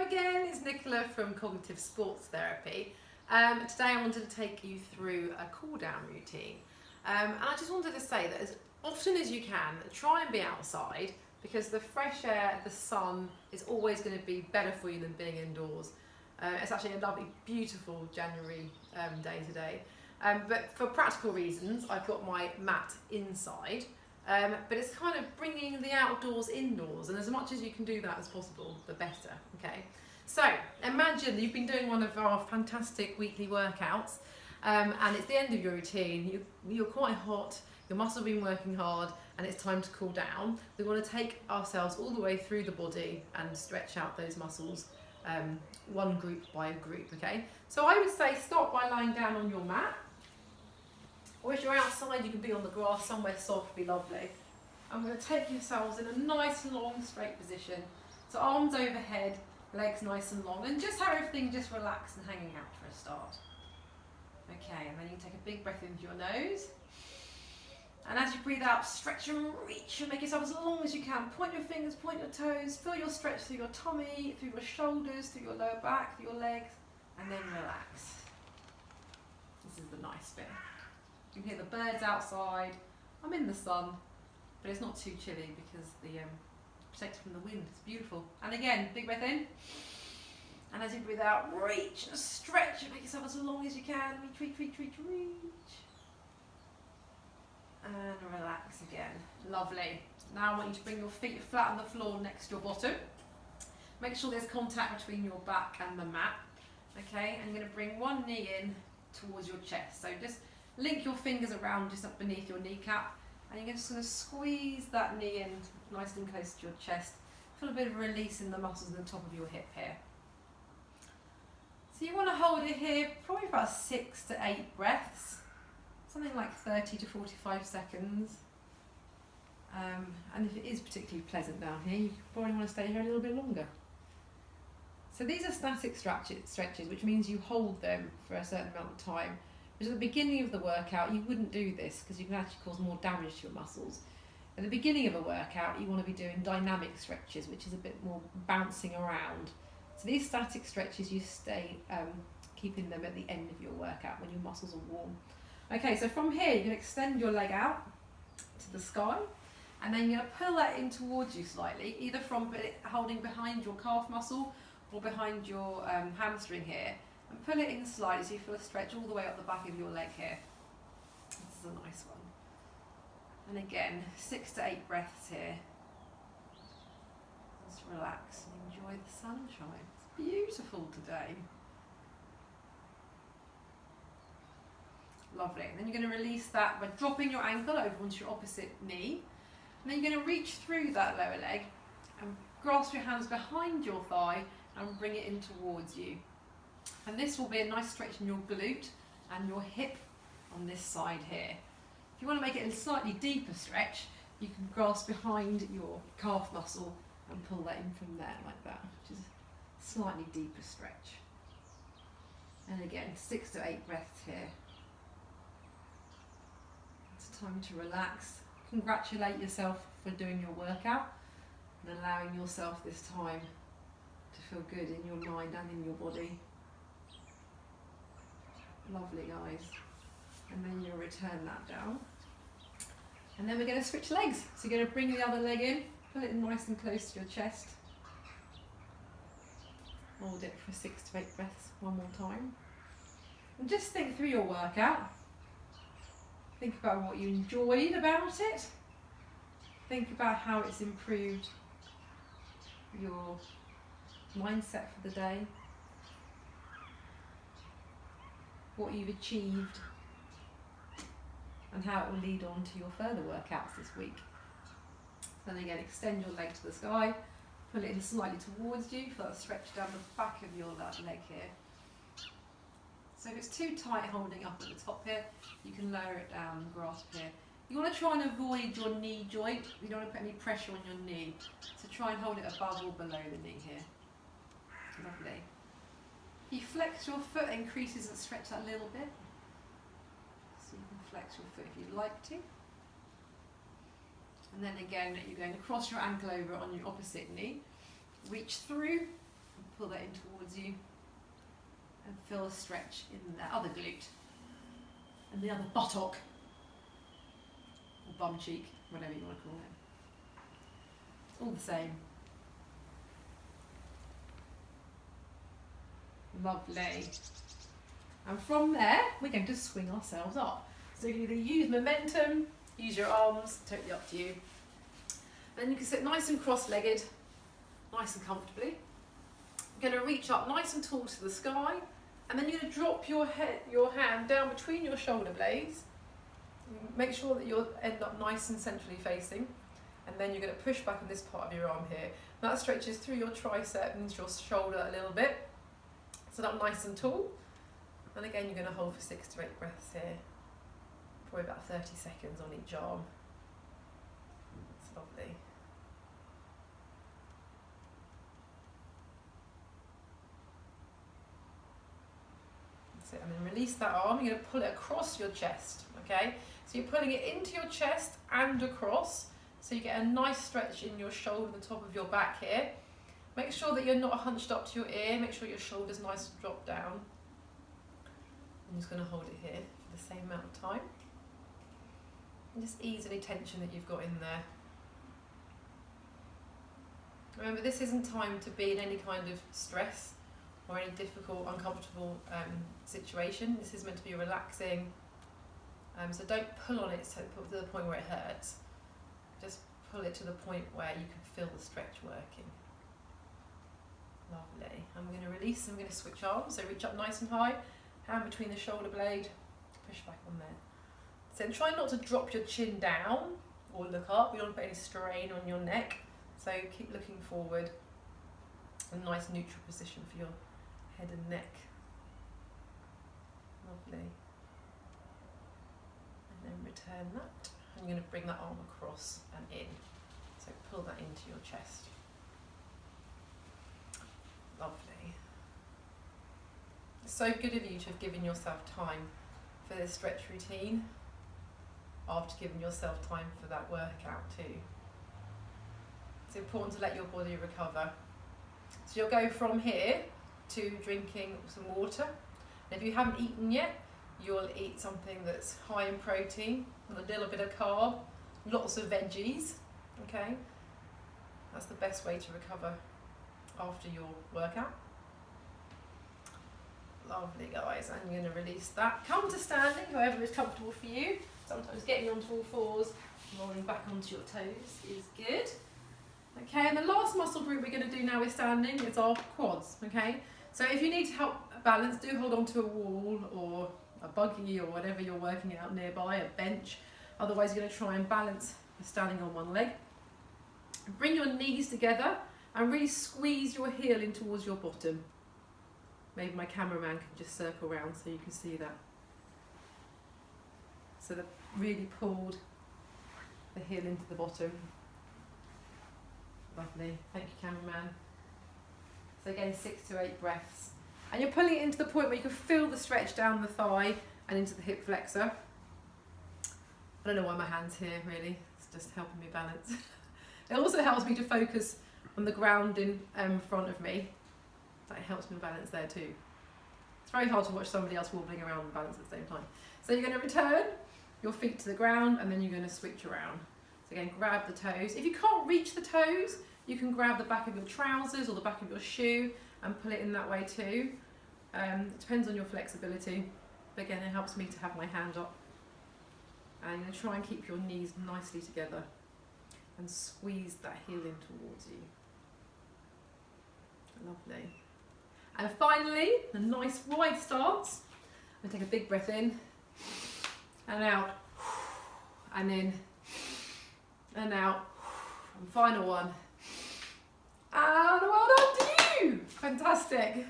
again, it's Nicola from Cognitive Sports Therapy. Today I wanted to take you through a cool down routine. And I just wanted to say that as often as you can, try and be outside, because the fresh air, the sun is always going to be better for you than being indoors. It's actually a lovely, beautiful January day today. But for practical reasons, I've got my mat inside. But it's kind of bringing the outdoors indoors, and as much as you can do that as possible, the better, okay? So imagine you've been doing one of our fantastic weekly workouts, and it's the end of your routine, you're quite hot, your muscles have been working hard, and it's time to cool down. We want to take ourselves all the way through the body and stretch out those muscles, one group by a group, okay? So I would say start by lying down on your mat. Or if you're outside, you can be on the grass, somewhere soft, be lovely. I'm going to take yourselves in a nice long straight position. So arms overhead, legs nice and long, and just have everything just relaxed and hanging out for a start. Okay, and then you take a big breath into your nose. And as you breathe out, stretch and reach and make yourself as long as you can. Point your fingers, point your toes, feel your stretch through your tummy, through your shoulders, through your lower back, through your legs, and then relax. This is the nice bit. You can hear the birds outside. I'm in the sun, but it's not too chilly because the protected from the wind. It's beautiful. And again, big breath in. And as you breathe out, reach and stretch and make yourself as long as you can. Reach, reach, reach, reach, reach. And relax again. Lovely. Now I want you to bring your feet flat on the floor next to your bottom. Make sure there's contact between your back and the mat. Okay, and you're going to bring one knee in towards your chest. So just link your fingers around just up beneath your kneecap, and you're just going to squeeze that knee in nice and close to your chest. Feel a bit of release in the muscles at the top of your hip here. So you want to hold it here probably about 6 to 8 breaths, something like 30 to 45 seconds. And if it is particularly pleasant down here, you probably want to stay here a little bit longer. So these are static stretches, which means you hold them for a certain amount of time. Because at the beginning of the workout, you wouldn't do this because you can actually cause more damage to your muscles. At the beginning of a workout, you want to be doing dynamic stretches, which is a bit more bouncing around. So these static stretches, you stay keeping them at the end of your workout when your muscles are warm. Okay, so from here, you can extend your leg out to the sky, and then you're going to pull that in towards you slightly, either from holding behind your calf muscle or behind your hamstring here. And pull it in slightly so you feel a stretch all the way up the back of your leg here. This is a nice one. And again, 6 to 8 breaths here. Just relax and enjoy the sunshine. It's beautiful today. Lovely. And then you're going to release that by dropping your ankle over onto your opposite knee. And then you're going to reach through that lower leg and grasp your hands behind your thigh and bring it in towards you. And this will be a nice stretch in your glute and your hip on this side here. If you want to make it a slightly deeper stretch, you can grasp behind your calf muscle and pull that in from there like that, which is a slightly deeper stretch. And again, 6 to 8 breaths here. It's time to relax. Congratulate yourself for doing your workout and allowing yourself this time to feel good in your mind and in your body. Lovely, guys. And then you'll return that down. And then we're going to switch legs. So you're going to bring the other leg in, pull it in nice and close to your chest. Hold it for 6 to 8 breaths one more time. And just think through your workout. Think about what you enjoyed about it. Think about how it's improved your mindset for the day. What you've achieved and how it will lead on to your further workouts this week. Then again, extend your leg to the sky, pull it in slightly towards you, feel that stretch down the back of your leg here. So if it's too tight holding up at the top here, you can lower it down and grasp here. You want to try and avoid your knee joint. You don't want to put any pressure on your knee. So try and hold it above or below the knee here. Lovely. If you flex your foot, increases and stretch that a little bit. So you can flex your foot if you'd like to. And then again, you're going to cross your ankle over on your opposite knee. Reach through Pull that in towards you and feel a stretch in the other glute and the other buttock or bum cheek, whatever you want to call it. All the same. Lovely. And from there, we're going to swing ourselves up. So you can either use momentum, use your arms, totally up to you. And you can sit nice and cross-legged, nice and comfortably. You're going to reach up nice and tall to the sky, and then you're going to drop your hand down between your shoulder blades. Make sure that you'll end up nice and centrally facing, and then you're going to push back on this part of your arm here. That stretches through your tricep and into your shoulder a little bit. Sit up nice and tall, and again you're going to hold for 6 to 8 breaths here, probably about 30 seconds on each arm. It's lovely. That's it, and then release that arm. You're going to pull it across your chest, okay? So you're pulling it into your chest and across, so you get a nice stretch in your shoulder, the top of your back here. Make sure that you're not hunched up to your ear, make sure your shoulder's nice and dropped down. I'm just going to hold it here for the same amount of time. And just ease any tension that you've got in there. Remember, this isn't time to be in any kind of stress or any difficult, uncomfortable situation. This is meant to be relaxing. So don't pull on it to the point where it hurts. Just pull it to the point where you can feel the stretch working. Lovely. I'm going to release and I'm going to switch arms. So reach up nice and high, hand between the shoulder blade, push back on there. So try not to drop your chin down or look up. You don't want to put any strain on your neck. So keep looking forward. A nice neutral position for your head and neck. Lovely. And then return that. I'm going to bring that arm across and in. So pull that into your chest. Lovely. It's so good of you to have given yourself time for this stretch routine after giving yourself time for that workout too. It's important to let your body recover. So you'll go from here to drinking some water. And if you haven't eaten yet, you'll eat something that's high in protein with a little bit of carb, lots of veggies, okay? That's the best way to recover after your workout. Lovely, guys, and you're going to release that. Come to standing, however is comfortable for you. Sometimes getting onto all fours, rolling back onto your toes is good. Okay, and the last muscle group we're going to do now with standing is our quads, okay? So if you need to help balance, do hold onto a wall or a buggy or whatever you're working out nearby, a bench. Otherwise you're going to try and balance standing on one leg. Bring your knees together and really squeeze your heel in towards your bottom. Maybe my cameraman can just circle around so you can see that. So they've really pulled the heel into the bottom. Lovely, thank you, cameraman. So again, 6 to 8 breaths. And you're pulling it into the point where you can feel the stretch down the thigh and into the hip flexor. I don't know why my hand's here, really. It's just helping me balance. It also helps me to focus on the ground in front of me. That helps me balance there too. It's very hard to watch somebody else wobbling around and balance at the same time. So you're going to return your feet to the ground and then you're going to switch around. So again, grab the toes. If you can't reach the toes, you can grab the back of your trousers or the back of your shoe and pull it in that way too. It depends on your flexibility. But again, it helps me to have my hand up. And you're going to try and keep your knees nicely together and squeeze that heel in towards you. Lovely. And finally, a nice wide stance. I'm going to take a big breath in and out and in and out. And final one. And well done to you! Fantastic.